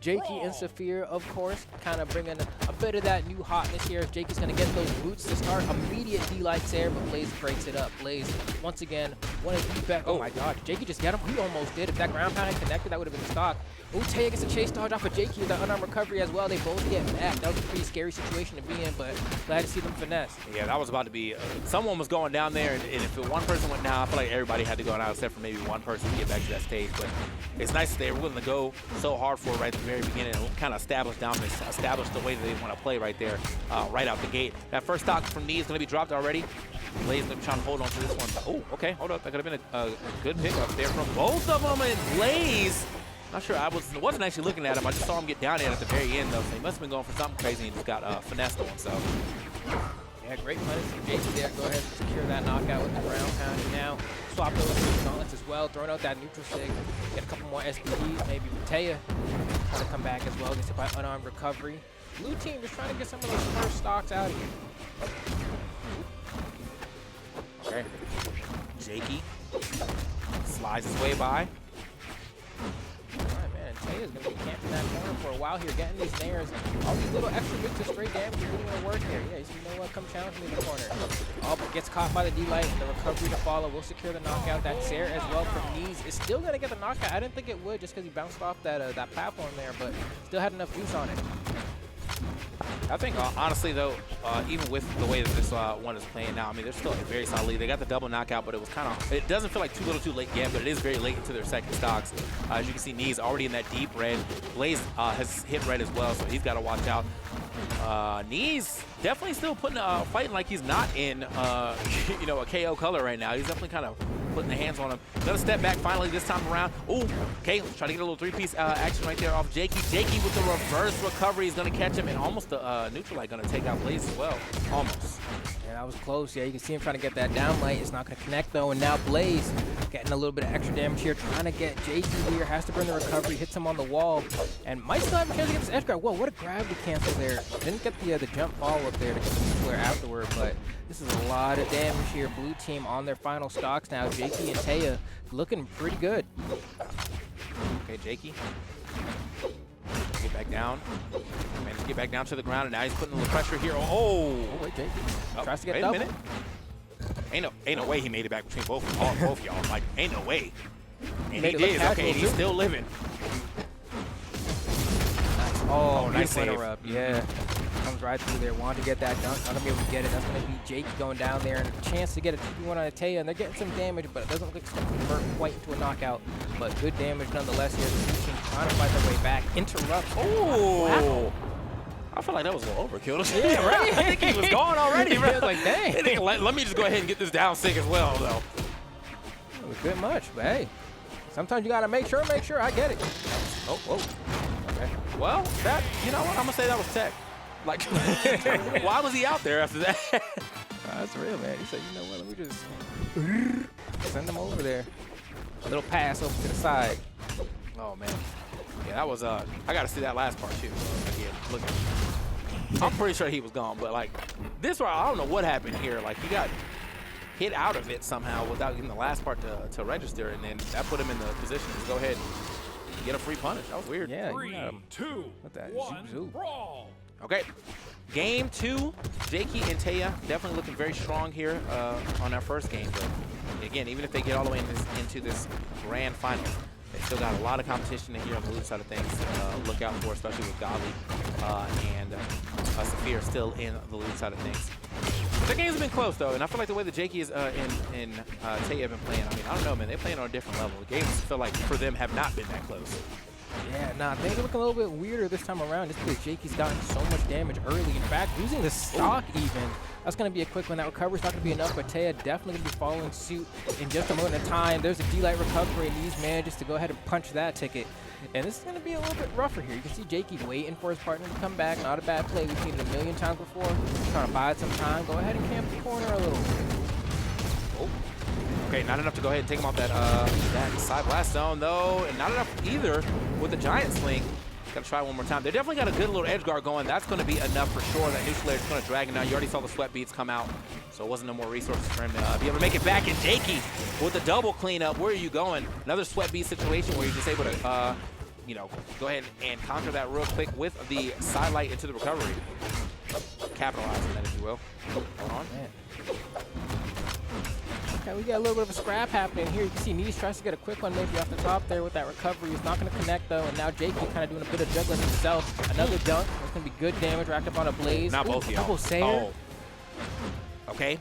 Jakeyy and Saphir, of course, kind of bringing a bit of that new hotness here. Jakeyy's going to get those boots to start. Immediate D-Lights there, but Blaze breaks it up. Blaze, once again, one of the best. Oh my god, Jakeyy just got him. He almost did. If that ground pound had connected, that would have been stock. Oh, Taya gets a chase dodge off of Jakeyy with the unarmed recovery as well. They both get back. That was a pretty scary situation to be in, but glad to see them finesse. Yeah, that was about to be, someone was going down there, and if one person went down, I feel like everybody had to go down except for maybe one person to get back to that stage. But it's nice that they were willing to go so hard for it right at the very beginning and kind of establish dominance, establish the way that they want to play right there, right out the gate. That first stock from Neeze is going to be dropped already. Blaze going to be trying to hold on to this one. Oh, okay, hold up. That could have been a good pickup there from both of them, and Blaze. Not sure, I wasn't actually looking at him. I just saw him get down there at the very end, though. So he must have been going for something crazy and just got finessed on. So, yeah, great punish from Jakeyy there. Go ahead and secure that knockout with the ground pound. And now swap those two gauntlets as well. Throwing out that neutral sig. Get a couple more SPDs, maybe with Taya. Trying to come back as well. Gets hit by unarmed recovery. Blue team just trying to get some of those first stocks out of here. okay. Jakeyy slides his way by. Taya's going to be camping that corner for a while here, getting these nairs. All these little extra bits of straight damage are really going to work here. Yeah, you know what? Come challenge me in the corner. Oh, but gets caught by the D-Light and the recovery to follow. Will secure the knockout. That Sair as well from Neeze is still going to get the knockout. I didn't think it would just because he bounced off that platform there, but still had enough juice on it. I think, honestly, though, even with the way that this one is playing now, I mean, they're still a very solid lead. They got the double knockout, but it was kind of, it doesn't feel like too little too late yet, but it is very late into their second stocks. As you can see, Neeze already in that deep red. Blaze has hit red as well, so he's got to watch out. Neeze definitely still putting fighting like he's not in, you know, a KO color right now. He's definitely kind of putting the hands on him. Another step back finally this time around. Ooh, okay, let's try to get a little three-piece action right there off Jakeyy. Jakeyy with the reverse recovery is going to catch him, and almost the neutral light going to take out Blaze as well. Almost. Yeah, that was close. Yeah, you can see him trying to get that down light. It's not going to connect, though, and now Blaze getting a little bit of extra damage here, trying to get Jakeyy here. Has to burn the recovery, hits him on the wall, and might still have a chance to get this edge guard. Whoa, what a gravity cancel there. Didn't get the jump follow-up there to get the flare afterward, but this is a lot of damage here. Blue team on their final stocks now. Jakeyy and Taya looking pretty good. Okay, Jakeyy. Get back down. Managed to get back down to the ground, and now he's putting a little pressure here. Oh, wait, Jakeyy tries to get wait double. a minute. Ain't no way he made it back between both y'all. Like, ain't no way. And he did. Okay, and he's still living. Nice. Oh, nice save. Interrupt. Yeah. Comes right through there. Wanted to get that dunk. Not going to be able to get it. That's going to be Jakeyy going down there, and a chance to get a 2v1 on a Taya, and they're getting some damage, but it doesn't look like it's going to convert quite into a knockout. But good damage nonetheless here. The team trying to fight their way back. Interrupts. Oh! Wow. I feel like that was a little overkill. Yeah, right? I think he was gone already, bro. I was like, dang. Let me just go ahead and get this down sick as well, though. It was a bit much, but hey, sometimes you got to make sure. I get it. Oh, whoa. Okay. Well, that, you know what? I'm going to say that was tech. Like, why was he out there after that? That's real, man. He said, you know what, let me just send him over there. A little pass over to the side. Oh, man. Yeah, that was, I got to see that last part, too. Again, look at him. I'm pretty sure he was gone, but, like, this one, I don't know what happened here. Like, he got hit out of it somehow without getting the last part to register, and then that put him in the position to go ahead and get a free punish. That was weird. Yeah, 3, 2, 1, brawl. Okay, game 2, Jakeyy and Taya definitely looking very strong here on our first game. But again, even if they get all the way into this grand final, they still got a lot of competition here on the blue side of things to look out for, especially with Godly and Saphir still in the blue side of things. The game's been close, though, and I feel like the way that Jakeyy is and Taya have been playing, I mean, I don't know, man, they're playing on a different level. The games feel like, for them, have not been that close. Yeah, nah, things are looking a little bit weirder this time around just because Jakeyy's gotten so much damage early. In fact, losing the stock even, that's going to be a quick one. That recovery's not going to be enough, but Taya definitely going to be following suit in just a moment of time. There's a D-Light recovery, and Neeze manages to go ahead and punch that ticket. And this is going to be a little bit rougher here. You can see Jakeyy waiting for his partner to come back. Not a bad play. We've seen it a million times before. Trying to buy it some time. Go ahead and camp the corner a little. Oh. Okay, not enough to go ahead and take him off that side blast zone, though, and not enough either with the giant sling. Got to try one more time. They definitely got a good little edge guard going. That's going to be enough for sure. That neutral layer is going to drag him down. You already saw the sweat beads come out, so it wasn't no more resources for him to be able to make it back. And Jakeyy with the double cleanup. Where are you going? Another sweat bead situation where you're just able to you know, go ahead and counter that real quick with the sidelight into the recovery. Capitalize on that, if you will. Hold on. Man. Okay, we got a little bit of a scrap happening here. You can see Neeze tries to get a quick one maybe off the top there with that recovery. He's not going to connect, though, and now Jakeyy kind of doing a bit of juggling himself. Another dunk. That's going to be good damage racked up on a Blaze. Not both of y'all. Double Sayer. Oh. Okay.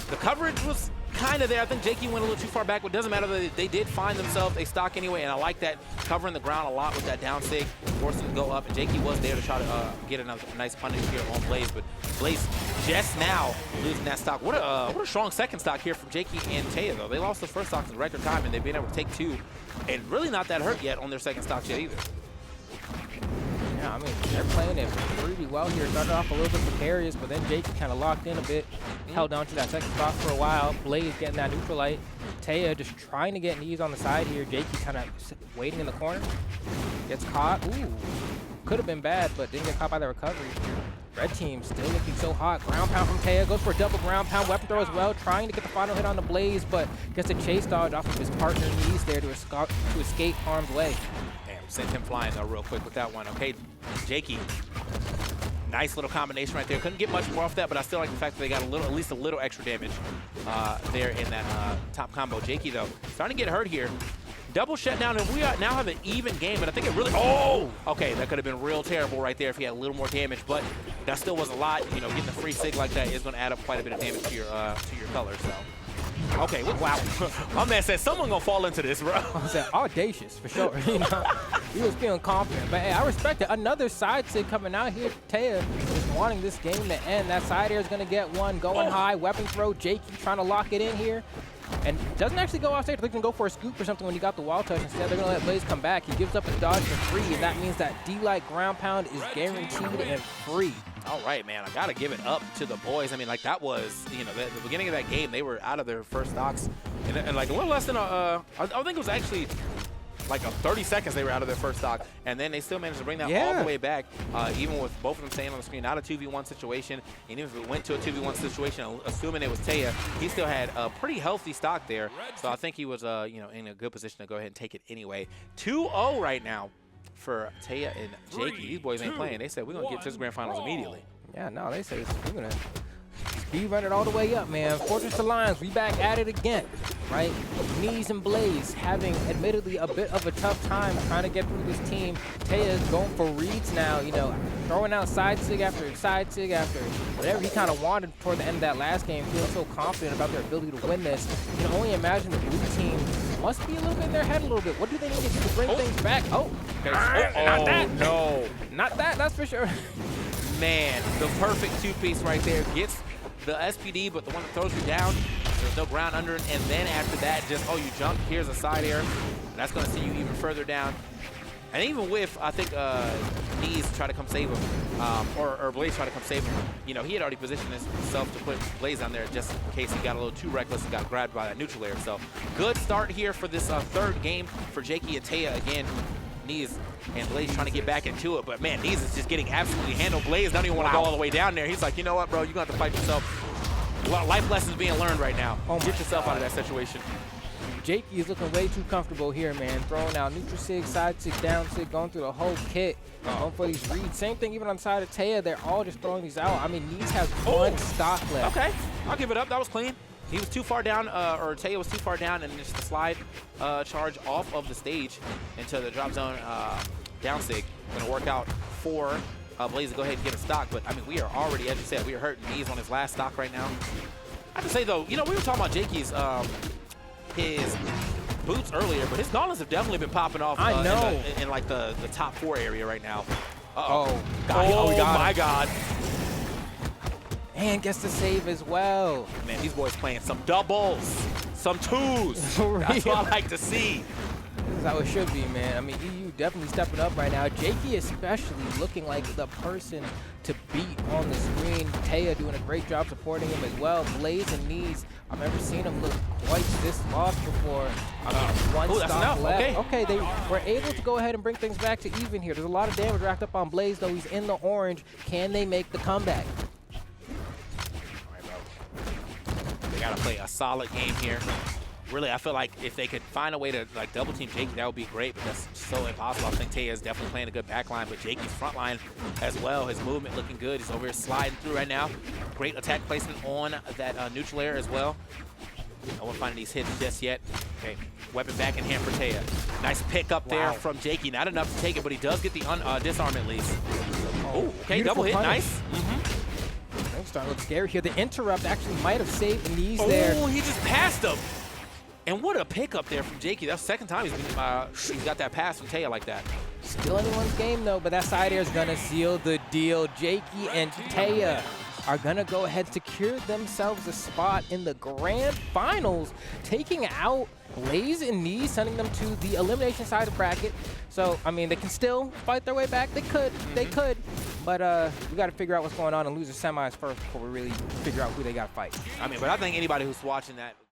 The coverage was kind of there. I think Jakeyy went a little too far back, but it doesn't matter. They did find themselves a stock anyway, and I like that covering the ground a lot with that down sig, forcing to go up, and Jakeyy was there to try to get a nice punish here on Blaze, but Blaze just now losing that stock. What a strong second stock here from Jakeyy and Taya, though. They lost the first stock in record time, and they've been able to take two, and really not that hurt yet on their second stock yet either. Yeah, I mean, they're playing it really well here. Started off a little bit precarious, but then Jakeyy kind of locked in a bit, held on to that second spot for a while. Blaze getting that neutral light. Taya just trying to get Neeze on the side here. Jakeyy kind of waiting in the corner. Gets caught. Ooh, could have been bad, but didn't get caught by the recovery. Red team still looking so hot. Ground pound from Taya. Goes for a double ground pound. Weapon throw as well. Trying to get the final hit on the Blaze, but gets a chase dodge off of his partner Neeze there to escape harm's way. Sent him flying though real quick with that one. Okay, Jakeyy. Nice little combination right there. Couldn't get much more off that, but I still like the fact that they got at least a little extra damage there in that top combo. Jakeyy though, starting to get hurt here. Double shutdown, and we now have an even game, but I think it really, okay, that could have been real terrible right there if he had a little more damage, but that still was a lot. You know, getting the free sig like that is going to add up quite a bit of damage to your color, so. Okay, wow. My man said someone gonna fall into this, bro. I said audacious for sure. You know, he was feeling confident. But hey, I respect it. Another side sig coming out here. Taya is wanting this game to end. That side air is gonna get one going high. Weapon throw. Jakeyy trying to lock it in here. And doesn't actually go off stage. They're going to go for a scoop or something when he got the wall touch. Instead, they're going to let Blaze come back. He gives up a dodge for free, and that means that D-Light ground pound is guaranteed and free. All right, man. I got to give it up to the boys. I mean, like, that was, you know, the beginning of that game, they were out of their first stocks. And like, a little less than I think it was actually like 30 seconds they were out of their first stock, and then they still managed to bring that all the way back, even with both of them staying on the screen. Not a 2v1 situation, and even if it went to a 2v1 situation, assuming it was Taya, he still had a pretty healthy stock there. So I think he was, you know, in a good position to go ahead and take it anyway. 2-0 right now for Taya and Jakeyy. These boys ain't playing. They said we're gonna get to this grand finals immediately. Yeah, no, they said we're gonna speed run it all the way up, man. Fortress Alliance, we back at it again, right? Neeze and Blaze having admittedly a bit of a tough time trying to get through this team. Taya's going for reads now, you know, throwing out side sig after whatever he kind of wanted toward the end of that last game, feeling so confident about their ability to win this. You can only imagine the blue team must be a little bit in their head a little bit. What do they need to do to bring things back? Oh, not that. No. Not that, that's for sure. Man, the perfect two-piece right there. Gets the SPD, but the one that throws you down, there's no ground under it, and then after that, just, you jump, here's a side air, and that's going to send you even further down. And even with, I think, Neeze try to come save him, or Blaze try to come save him, you know, he had already positioned himself to put Blaze on there just in case he got a little too reckless and got grabbed by that neutral air. So, good start here for this third game for Jakeyy and Taya again. Neeze and Blaze trying to get back into it, but man, Neeze is just getting absolutely handled. Blaze doesn't even want to go all the way down there. He's like, you know what, bro, you're going to have to fight yourself. A lot of life lessons being learned right now. Get yourself out of that situation. Jakeyy is looking way too comfortable here, man. Throwing out neutral sig, side sig, down sig, going through the whole kit. Going for these reads. Same thing even on the side of Taya. They're all just throwing these out. I mean, Neeze has one stock left. Okay, I'll give it up. That was clean. He was too far down, or Taya was too far down, and just the slide charge off of the stage into the drop zone down sig. Going to work out for Blaze to go ahead and get a stock, but I mean, we are already, as you said, we are hurting Neeze on his last stock right now. I have to say though, you know, we were talking about Jakeyy's his boots earlier, but his gauntlets have definitely been popping off. I know. In like the top 4 area right now. God. My God. And gets the save as well. Man, these boys playing some doubles, some twos. That's what I like to see. This is how it should be, man. I mean, EU definitely stepping up right now. Jakeyy especially looking like the person to beat on the screen. Taya doing a great job supporting him as well. Blaze and Neeze, I've never seen him look quite this lost before. One stock left. Okay, they were able to go ahead and bring things back to even here. There's a lot of damage racked up on Blaze, though. He's in the orange. Can they make the comeback? They got to play a solid game here. Really, I feel like if they could find a way to like double team Jakeyy, that would be great, but that's so impossible. I think Taya is definitely playing a good back line, but Jakey's front line as well. His movement looking good. He's over here sliding through right now. Great attack placement on that neutral air as well. No one finding these hits just yet. Okay, weapon back in hand for Taya. Nice pick up there from Jakeyy. Not enough to take it, but he does get the disarm at least. Oh, okay, double hit, nice. Starting to look scary here. The interrupt actually might have saved Neeze there. Oh, he just passed him. And what a pickup there from Jakeyy. That's the second time he's got that pass from Taya like that. Still anyone's game though, but that side air is gonna seal the deal. Jakeyy and Taya are gonna go ahead and secure themselves a spot in the grand finals, taking out Blaze and Neeze, sending them to the elimination side of bracket. So, I mean, they can still fight their way back. They could, but we got to figure out what's going on and loser semis first before we really figure out who they got to fight. I mean, but I think anybody who's watching that